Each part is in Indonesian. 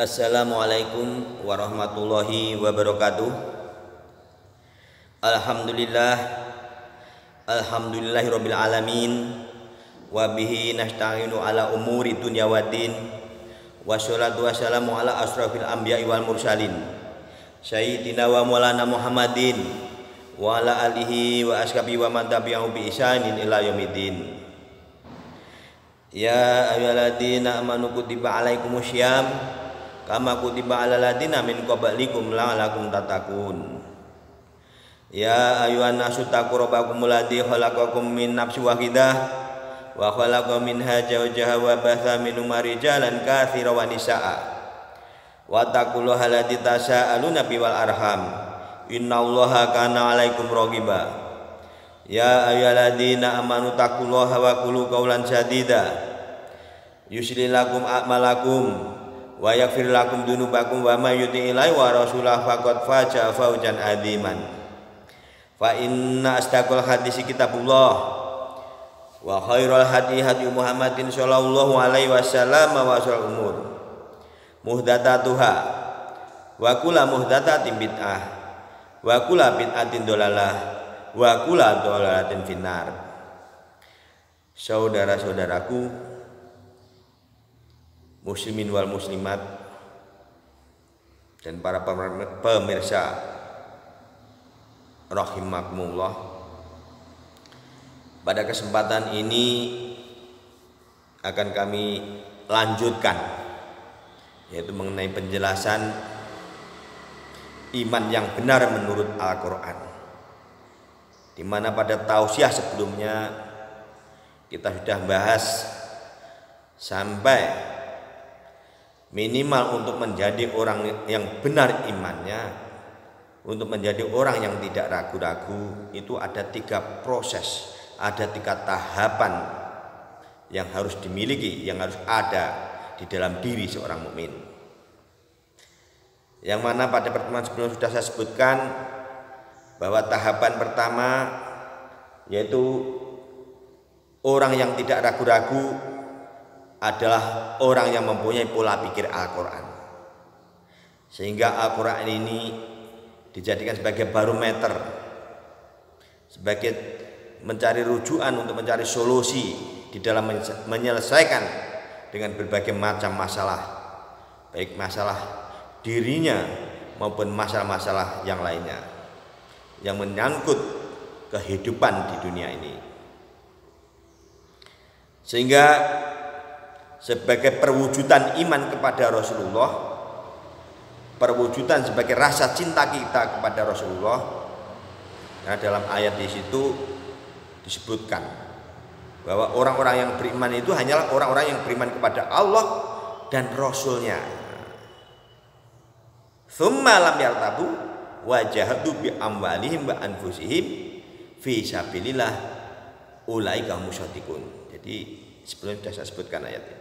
Assalamualaikum warahmatullahi wabarakatuh. Alhamdulillah, alhamdulillahirabbil alamin. Wa bihi nasta'inu ala umuri dunya waddin. Wassalatu wassalamu ala asrafil anbiya'i wal mursalin. Sayyidina wa maulana Muhammadin wa ala alihi wa ashabihi wa man tabi'ahu bi ihsanin ila yaumiddin. Ya ayyuhalladzina amanu kutiba alaikumusiyam kama kutiba alal ladzina min qablikum la'allakum tattaqun. Ya ayyuhan nasu taqu rabbakumul ladzi khalaqakum min nafsin wahidah wa khalaqa minha zawjaha wa batha minhuma rijalan katsiran wa nisaa. Wa taqullaha alladzi tasaaluna bihi wal arham. Innallaha kana 'alaikum raqiba. Ya ayyuhalladzina amanu taqullaha wa qulu qawlan sadida. Yuslih lakum a'malakum wa yaghfir lakum dzunubakum wa may yuti'illah wa rasulahu faqad faza fawzan 'adziman. Fa inna asdaqal hadisi kitabullah wa khairal hadi hadi Muhammadin sallallahu alaihi wasallam wa syarrul umur muhdatsatuha wa kullu muhdatsatin bid'ah wa kullu bid'atin dhalalah wa kullu dhalalatin finnar. Saudara-saudaraku muslimin wal muslimat dan para pemirsa rahimakumullah, pada kesempatan ini akan kami lanjutkan, yaitu mengenai penjelasan iman yang benar menurut Al-Quran, di mana pada tausiah sebelumnya kita sudah bahas sampai minimal untuk menjadi orang yang benar imannya, untuk menjadi orang yang tidak ragu-ragu, itu ada 3 proses, ada 3 tahapan yang harus dimiliki, yang harus ada di dalam diri seorang mukmin. Yang mana pada pertemuan sebelumnya sudah saya sebutkan bahwa tahapan pertama yaitu orang yang tidak ragu-ragu adalah orang yang mempunyai pola pikir Al-Quran, sehingga Al-Quran ini dijadikan sebagai barometer, sebagai mencari rujukan untuk mencari solusi di dalam menyelesaikan dengan berbagai macam masalah, baik masalah dirinya maupun masalah-masalah yang lainnya yang menyangkut kehidupan di dunia ini. Sehingga sebagai perwujudan iman kepada Rasulullah, perwujudan sebagai rasa cinta kita kepada Rasulullah, karena dalam ayat di situ disebutkan bahwa orang-orang yang beriman itu hanyalah orang-orang yang beriman kepada Allah dan Rasulnya. Tsumma lam yartabu wa jahadu bi amwalihim wa anfusihim fi sabilillah ulaika musyaddiqun. Jadi sebelumnya sudah saya sebutkan ayat ini.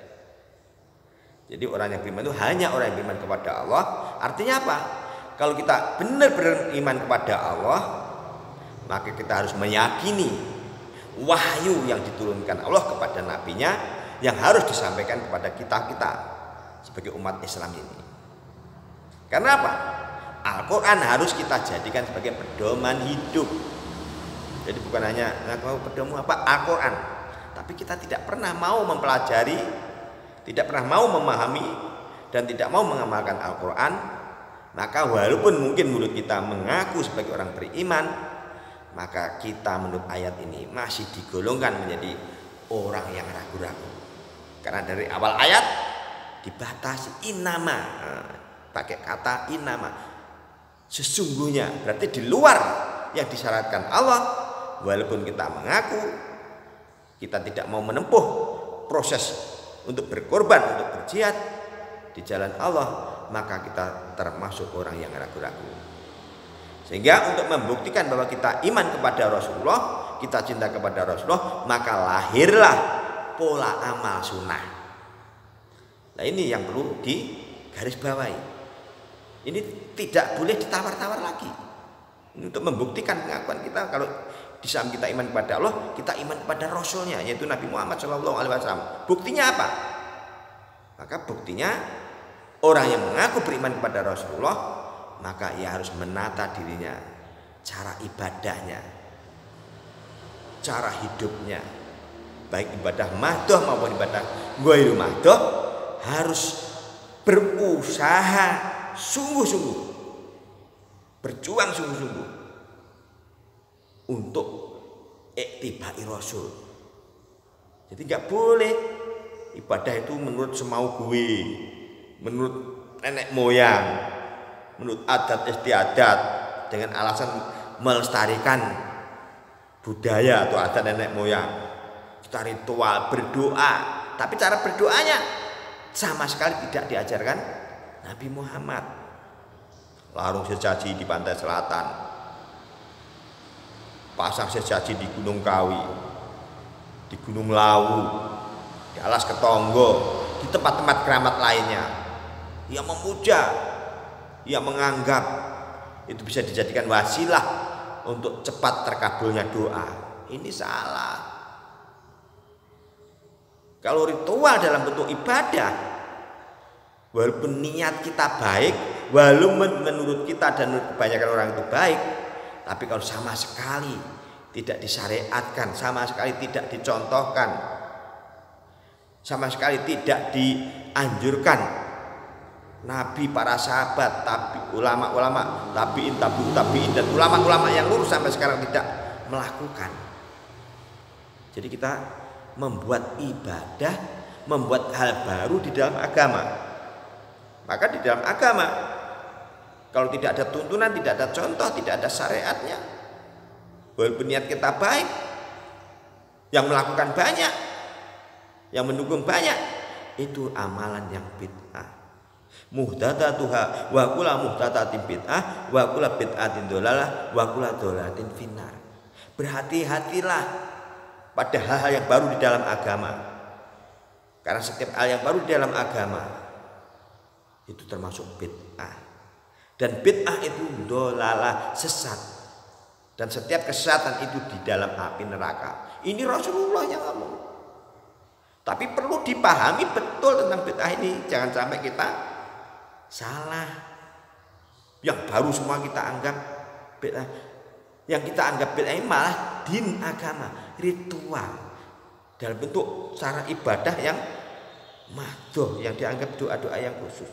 Jadi orang yang beriman itu hanya orang yang beriman kepada Allah. Artinya apa? Kalau kita benar-benar iman kepada Allah, maka kita harus meyakini wahyu yang diturunkan Allah kepada nabinya yang harus disampaikan kepada kita sebagai umat Islam ini. Karena apa? Al-Quran harus kita jadikan sebagai pedoman hidup. Jadi bukan hanya ngaku pedoman apa Al-Quran, tapi kita tidak pernah mau mempelajari, tidak pernah mau memahami, dan tidak mau mengamalkan Al-Quran, maka walaupun mungkin mulut kita mengaku sebagai orang beriman, maka kita menurut ayat ini masih digolongkan menjadi orang yang ragu-ragu. Karena dari awal ayat dibatasi innama, pakai kata innama, sesungguhnya, berarti di luar yang disyaratkan Allah. Walaupun kita mengaku kita tidak mau menempuh proses untuk berkorban, untuk berjihad di jalan Allah, maka kita termasuk orang yang ragu-ragu. Sehingga untuk membuktikan bahwa kita iman kepada Rasulullah, kita cinta kepada Rasulullah, maka lahirlah pola amal sunnah. Nah ini yang perlu digarisbawahi. Ini tidak boleh ditawar-tawar lagi. Untuk membuktikan pengakuan kita, kalau di samping kita iman kepada Allah, kita iman kepada Rasulnya, yaitu Nabi Muhammad SAW. Buktinya apa? Maka buktinya orang yang mengaku beriman kepada Rasulullah, maka ia harus menata dirinya, cara ibadahnya, cara hidupnya, baik ibadah mahdoh maupun ibadah ghairu mahdoh, harus berusaha sungguh-sungguh, berjuang sungguh-sungguh untuk iktibai Rasul. Jadi nggak boleh ibadah itu menurut semau gue, menurut nenek moyang, menurut adat istiadat, dengan alasan melestarikan budaya atau adat nenek moyang. Kita ritual berdoa, tapi cara berdoanya sama sekali tidak diajarkan Nabi Muhammad. Larung sesaji di pantai selatan, pasang sesaji di Gunung Kawi, di Gunung Lawu, di Alas Ketonggo, di tempat-tempat keramat lainnya. Ia memuja, ia menganggap itu bisa dijadikan wasilah untuk cepat terkabulnya doa. Ini salah. Kalau ritual dalam bentuk ibadah, walaupun niat kita baik, walaupun menurut kita dan menurut kebanyakan orang itu baik, tapi kalau sama sekali tidak disyariatkan, sama sekali tidak dicontohkan, sama sekali tidak dianjurkan Nabi, para sahabat, tapi ulama-ulama, tabiin, tabiin, dan ulama-ulama yang lurus sampai sekarang tidak melakukan. Jadi kita membuat ibadah, membuat hal baru di dalam agama. Maka di dalam agama, kalau tidak ada tuntunan, tidak ada contoh, tidak ada syariatnya, walaupun niat kita baik, yang melakukan banyak, yang mendukung banyak, itu amalan yang bid'ah. Muhdatsatuha wa kullu muhdatsatin bid'ah wa kullu bid'atin dhalalah wa kullu dhalalatin finnar. Berhati-hatilah pada hal-hal yang baru di dalam agama, karena setiap hal yang baru di dalam agama itu termasuk bid'ah, dan bid'ah itu dhalalah, sesat, dan setiap kesesatan itu di dalam api neraka. Ini Rasulullah yang ngomong. Tapi perlu dipahami betul tentang bid'ah ini, jangan sampai kita salah. Yang baru semua kita anggap bid'ah, yang kita anggap bid'ah ini malah din agama, ritual dalam bentuk cara ibadah yang mahdoh, yang dianggap doa-doa yang khusus.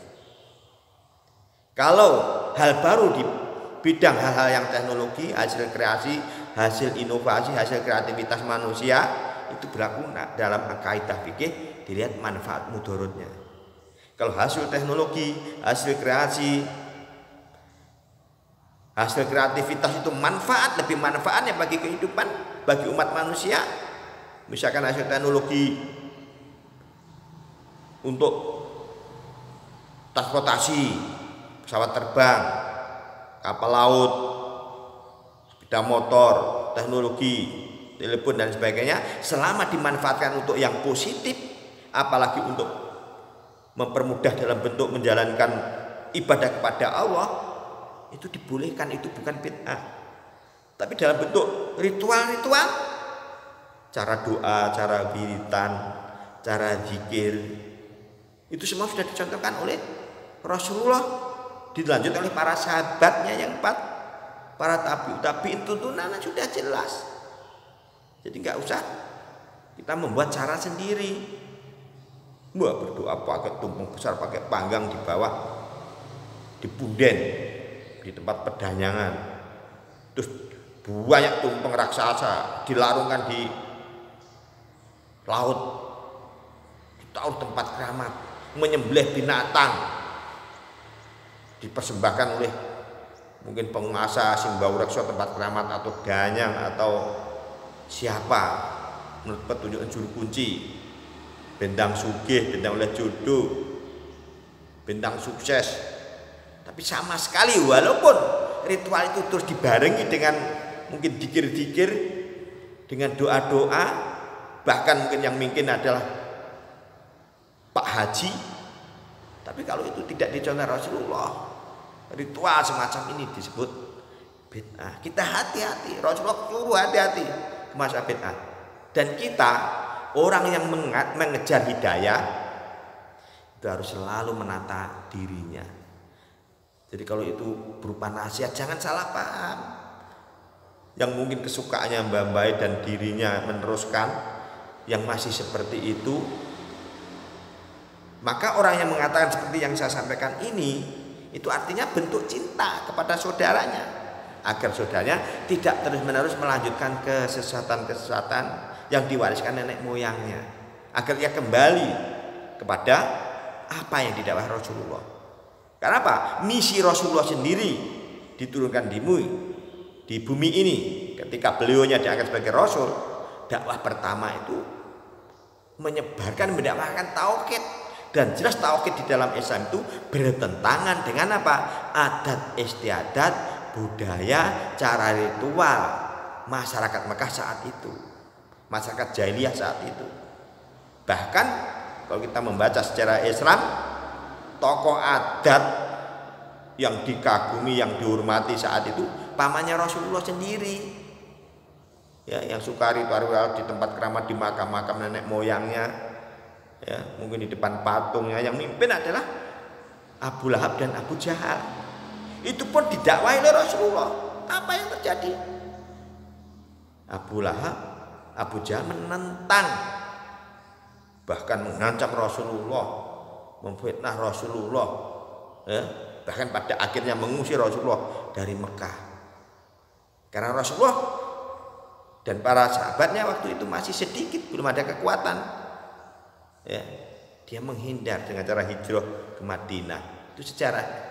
Kalau hal baru di bidang hal-hal yang teknologi, hasil kreasi, hasil inovasi, hasil kreativitas manusia, itu berlaku dalam kaidah fikih, dilihat manfaat mudorotnya. Kalau hasil teknologi, hasil kreasi, hasil kreativitas itu manfaat, lebih manfaatnya bagi kehidupan, bagi umat manusia. Misalkan hasil teknologi untuk transportasi, pesawat terbang, kapal laut, sepeda motor, teknologi, telepon dan sebagainya, selama dimanfaatkan untuk yang positif, apalagi untuk mempermudah dalam bentuk menjalankan ibadah kepada Allah, itu dibolehkan, itu bukan bid'ah. Tapi dalam bentuk ritual-ritual, cara doa, cara wiritan, cara zikir, itu semua sudah dicontohkan oleh Rasulullah, dilanjut oleh para sahabatnya yang empat, para tabi'in, tuntunannya sudah jelas. Jadi nggak usah kita membuat cara sendiri. Berdoa pakai tumpeng besar, pakai panggang di bawah, di punden, di tempat pedanyangan, terus banyak tumpeng raksasa dilarungkan di laut, tahu tempat keramat, menyembelih binatang, dipersembahkan oleh mungkin penguasa Simbaurekso tempat keramat, atau Danyang, atau siapa menurut petunjuk juru kunci, bentang sugih, bentang oleh jodoh, bentang sukses. Tapi sama sekali, walaupun ritual itu terus dibarengi dengan mungkin dikir-dikir, dengan doa-doa, bahkan mungkin adalah Pak Haji, tapi kalau itu tidak dicontoh Rasulullah, ritual semacam ini disebut bid'ah. Kita hati-hati, Rasulullah suruh hati-hati masa bid'ah. Dan kita orang yang mengejar hidayah, itu harus selalu menata dirinya. Jadi kalau itu berupa nasihat, jangan salah paham. Yang mungkin kesukaannya Mbah Baik dan dirinya meneruskan yang masih seperti itu, maka orang yang mengatakan seperti yang saya sampaikan ini, itu artinya bentuk cinta kepada saudaranya, agar saudaranya tidak terus-menerus melanjutkan kesesatan-kesesatan yang diwariskan nenek moyangnya, agar ia kembali kepada apa yang didakwah Rasulullah. Karena apa? Misi Rasulullah sendiri diturunkan di bumi ini ketika beliaunya diangkat sebagai Rasul. Dakwah pertama itu menyebarkan, mendakwahkan tauhid. Dan jelas tauhid di dalam Islam itu bertentangan dengan apa? Adat istiadat, budaya, cara ritual masyarakat Mekah saat itu, masyarakat jahiliyah saat itu. Bahkan kalau kita membaca secara Islam, tokoh adat yang dikagumi, yang dihormati saat itu pamannya Rasulullah sendiri. Ya, yang suka ritual di tempat keramat, di makam-makam nenek moyangnya, ya, mungkin di depan patungnya, yang mimpin adalah Abu Lahab dan Abu Jahal. Itu pun didakwahi oleh Rasulullah. Apa yang terjadi? Abu Lahab, Abu Jahal menentang, bahkan mengancam Rasulullah, memfitnah Rasulullah, ya, bahkan pada akhirnya mengusir Rasulullah dari Mekah. Karena Rasulullah dan para sahabatnya waktu itu masih sedikit, belum ada kekuatan, ya, dia menghindar dengan cara hijrah ke Madinah. Itu sejarahnya.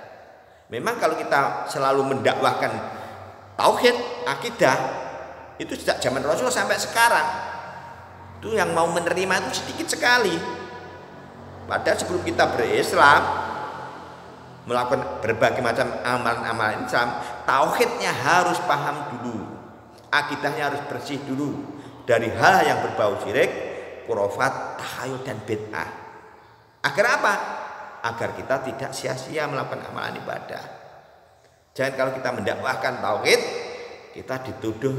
Memang kalau kita selalu mendakwahkan tauhid, akidah, itu sejak zaman Rasulullah sampai sekarang, itu yang mau menerima itu sedikit sekali. Padahal sebelum kita berislam, melakukan berbagai macam amalan-amalan Islam, tauhidnya harus paham dulu, akidahnya harus bersih dulu dari hal yang berbau syirik, khurafat, tahayul dan bid'ah. Agar apa? Agar kita tidak sia-sia melakukan amalan ibadah. Jangan kalau kita mendakwahkan tauhid, kita dituduh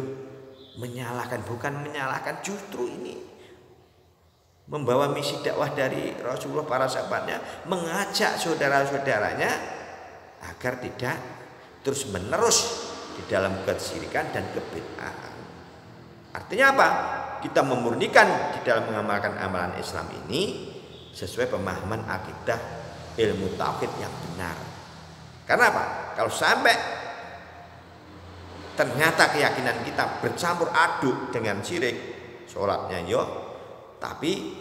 menyalahkan. Bukan menyalahkan, justru ini membawa misi dakwah dari Rasulullah, para sahabatnya, mengajak saudara-saudaranya agar tidak terus menerus di dalam kesyirikan dan kebid'ahan. Artinya apa? Kita memurnikan di dalam mengamalkan amalan Islam ini sesuai pemahaman akidah ilmu tauhid yang benar. Karena apa? Kalau sampai ternyata keyakinan kita bercampur aduk dengan syirik, sholatnya yo, tapi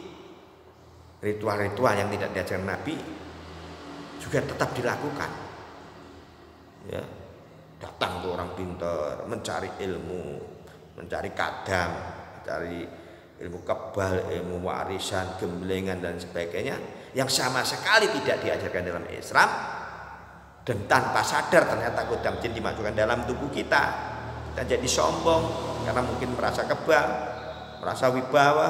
ritual-ritual yang tidak diajarkan Nabi juga tetap dilakukan, ya, datang tuh orang pintar mencari ilmu, mencari kadam, mencari ilmu kebal, ilmu warisan, gemblengan dan sebagainya yang sama sekali tidak diajarkan dalam Islam, dan tanpa sadar ternyata kodam jin dimasukkan dalam tubuh kita. Kita jadi sombong karena mungkin merasa kebal, merasa wibawa,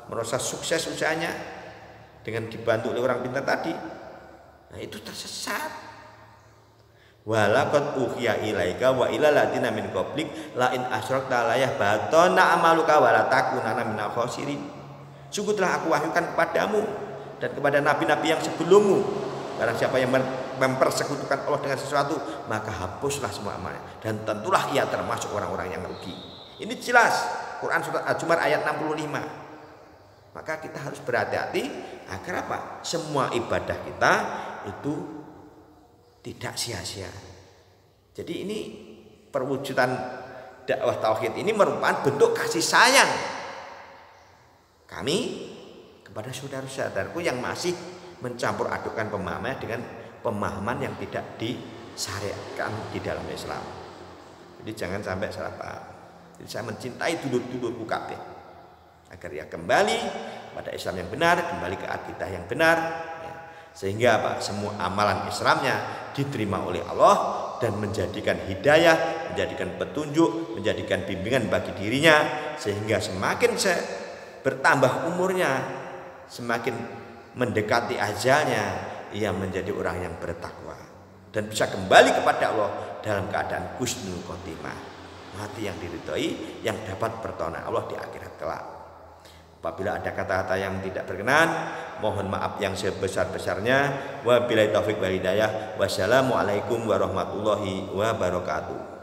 merasa sukses usahanya dengan dibantu oleh orang pintar tadi. Nah, itu tersesat. Walaqad uhiya ilaika wa ilal ladzina min qablik la in asyrakta la yahbatana amaluka wa la takunanna minal khosirin. Sungguh telah aku wahyukan kepadamu dan kepada nabi-nabi yang sebelummu, barang siapa yang mempersekutukan Allah dengan sesuatu, maka hapuslah semua amalnya dan tentulah ia termasuk orang-orang yang rugi. Ini jelas Quran surat Al-Zumar ayat 65. Maka kita harus berhati-hati agar apa? Semua ibadah kita itu tidak sia-sia. Jadi ini perwujudan dakwah tauhid ini merupakan bentuk kasih sayang kami kepada saudara-saudaraku yang masih mencampur adukan pemahaman dengan pemahaman yang tidak disyariatkan di dalam Islam. Jadi jangan sampai salah paham. Jadi saya mencintai dulur-dulurku kabeh agar ia kembali pada Islam yang benar, kembali ke akidah yang benar, ya. Sehingga apa? Semua amalan Islamnya diterima oleh Allah dan menjadikan hidayah, menjadikan petunjuk, menjadikan bimbingan bagi dirinya, sehingga semakin bertambah umurnya, semakin mendekati ajalnya, ia menjadi orang yang bertakwa dan bisa kembali kepada Allah dalam keadaan husnul khotimah, mati yang diridhoi, yang dapat pertolongan Allah di akhirat kelak. Apabila ada kata-kata yang tidak berkenan, mohon maaf yang sebesar-besarnya. Wabillahi taufik wal hidayah. Wassalamualaikum warahmatullahi wabarakatuh.